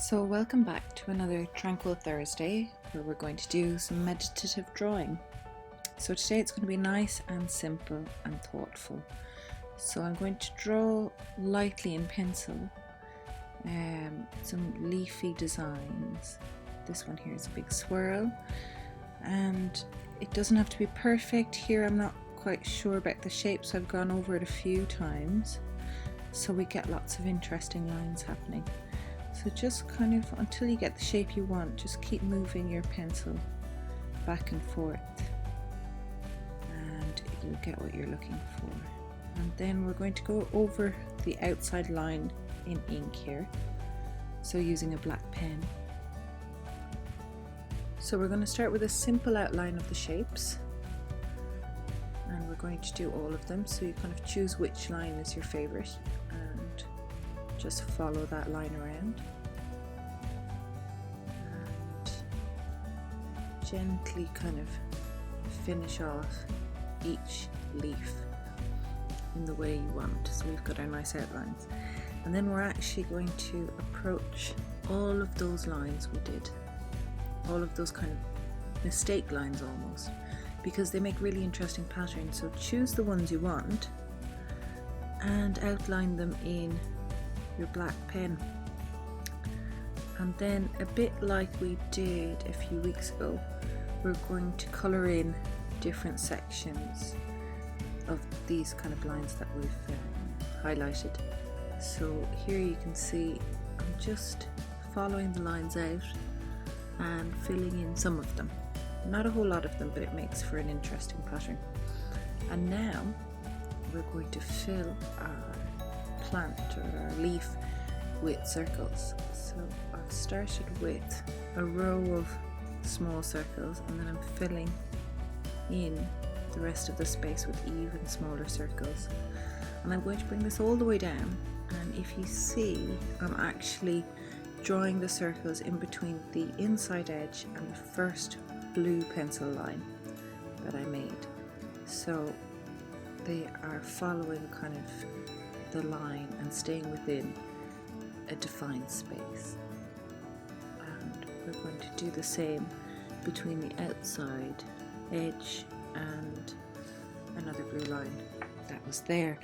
So welcome back to another Tranquil Thursday where we're going to do some meditative drawing. So today it's going to be nice and simple and thoughtful. So I'm going to draw lightly in pencil some leafy designs. This one here is a big swirl and it doesn't have to be perfect. Here I'm not quite sure about the shape, so I've gone over it a few times so we get lots of interesting lines happening. So just kind of until you get the shape you want, just keep moving your pencil back and forth and you'll get what you're looking for. And then we're going to go over the outside line in ink here, so using a black pen. So we're going to start with a simple outline of the shapes and we're going to do all of them, so you kind of choose which line is your favorite and just follow that line around and gently kind of finish off each leaf in the way you want. So we've got our nice outlines, and then we're actually going to approach all of those lines we did, all of those kind of mistake lines almost, because they make really interesting patterns. So choose the ones you want and outline them in your black pen, and then a bit like we did a few weeks ago, we're going to colour in different sections of these kind of lines that we've highlighted. So here you can see I'm just following the lines out and filling in some of them, not a whole lot of them, but it makes for an interesting pattern. And now we're going to fill our plant or our leaf with circles. So I've started with a row of small circles and then I'm filling in the rest of the space with even smaller circles, and I'm going to bring this all the way down, and if you see I'm actually drawing the circles in between the inside edge and the first blue pencil line that I made, so they are following kind of the line and staying within a defined space. And we're going to do the same between the outside edge and another blue line that was there.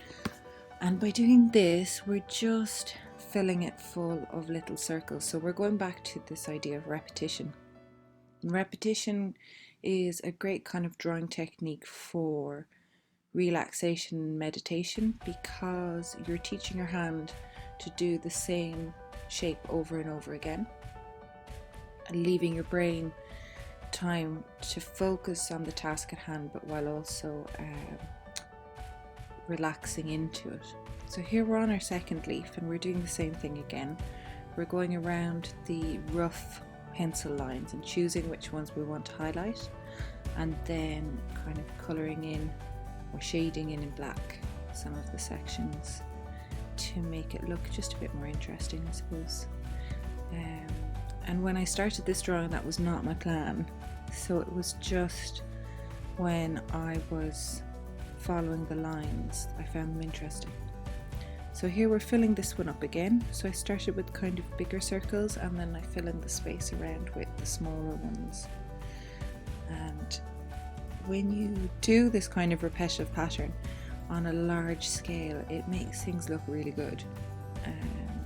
And by doing this, we're just filling it full of little circles. So we're going back to this idea of repetition. And repetition is a great kind of drawing technique for relaxation and meditation, because you're teaching your hand to do the same shape over and over again and leaving your brain time to focus on the task at hand, but while also relaxing into it. So here we're on our second leaf and we're doing the same thing again. We're going around the rough pencil lines and choosing which ones we want to highlight, and then kind of colouring in or shading in black some of the sections to make it look just a bit more interesting, I suppose. And when I started this drawing, that was not my plan, so it was just when I was following the lines I found them interesting. So here we're filling this one up again, so I started with kind of bigger circles and then I fill in the space around with the smaller ones. And when you do this kind of repetitive pattern on a large scale, it makes things look really good,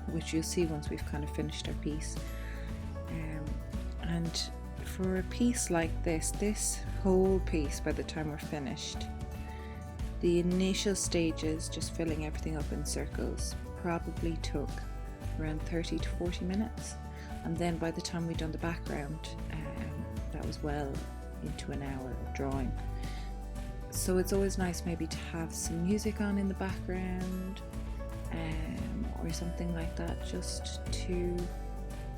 which you'll see once we've kind of finished our piece. And for a piece like this whole piece, by the time we're finished, the initial stages, just filling everything up in circles, probably took around 30 to 40 minutes, and then by the time we'd done the background, that was well into an hour of drawing. So it's always nice maybe to have some music on in the background or something like that, just to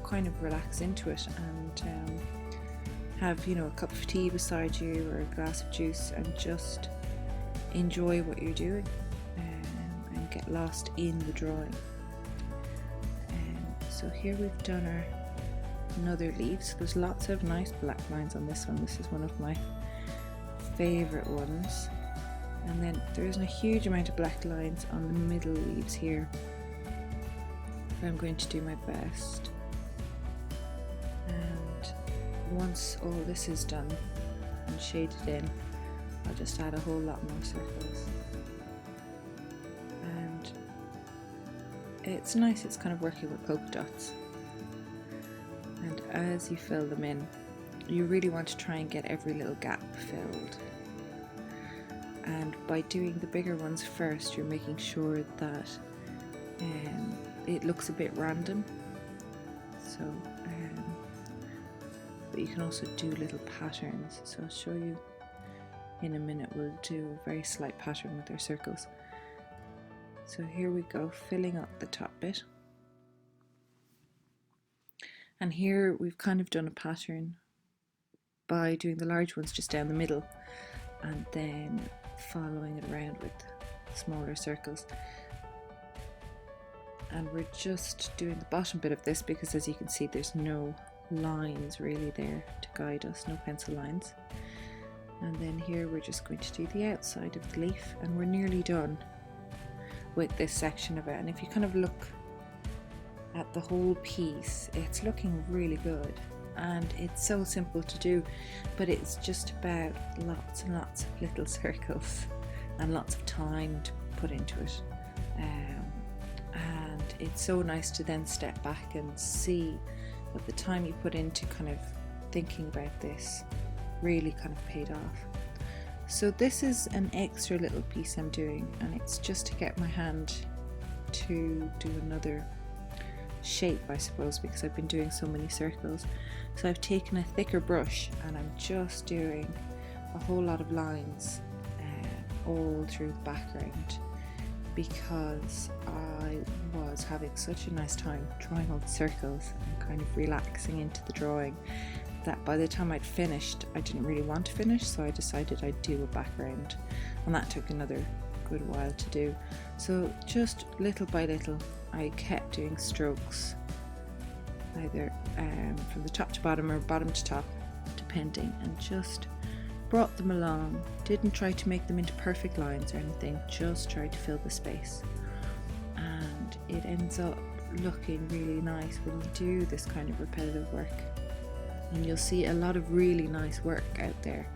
kind of relax into it and have, you know, a cup of tea beside you or a glass of juice and just enjoy what you're doing and get lost in the drawing. So here we've done our another leaf, so there's lots of nice black lines on this one. This is one of my favourite ones, and then there isn't a huge amount of black lines on the middle leaves here. I'm going to do my best once all this is done and shaded in, I'll just add a whole lot more circles. And it's nice, it's kind of working with polka dots. And as you fill them in, you really want to try and get every little gap filled. And by doing the bigger ones first, you're making sure that it looks a bit random. So, but you can also do little patterns. So I'll show you in a minute. We'll do a very slight pattern with our circles. So here we go, filling up the top bit. And here we've kind of done a pattern by doing the large ones just down the middle and then following it around with smaller circles. And we're just doing the bottom bit of this because, as you can see, there's no lines really there to guide us, no pencil lines. And then here we're just going to do the outside of the leaf, and we're nearly done with this section of it. And if you kind of look at the whole piece, it's looking really good, and it's so simple to do, but it's just about lots and lots of little circles and lots of time to put into it. And it's so nice to then step back and see that the time you put into kind of thinking about this really kind of paid off. So this is an extra little piece I'm doing, and it's just to get my hand to do another shape, I suppose, because I've been doing so many circles. So I've taken a thicker brush and I'm just doing a whole lot of lines all through the background, because I was having such a nice time drawing all the circles and kind of relaxing into the drawing that by the time I'd finished, I didn't really want to finish, so I decided I'd do a background, and that took another good while to do. So just little by little I kept doing strokes, either from the top to bottom or bottom to top, depending, and just brought them along. Didn't try to make them into perfect lines or anything, just tried to fill the space. And it ends up looking really nice when you do this kind of repetitive work. And you'll see a lot of really nice work out there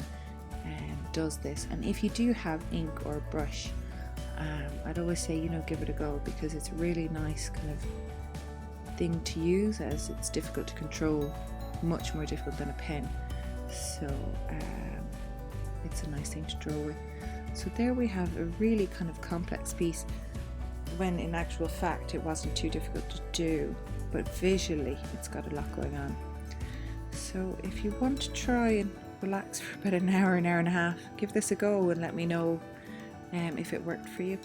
does this. And if you do have ink or a brush, I'd always say, give it a go, because it's a really nice kind of thing to use, as it's difficult to control, much more difficult than a pen. So it's a nice thing to draw with. So there we have a really kind of complex piece, when in actual fact it wasn't too difficult to do, but visually it's got a lot going on. So if you want to try and relax for about an hour and a half, give this a go and let me know if it worked for you.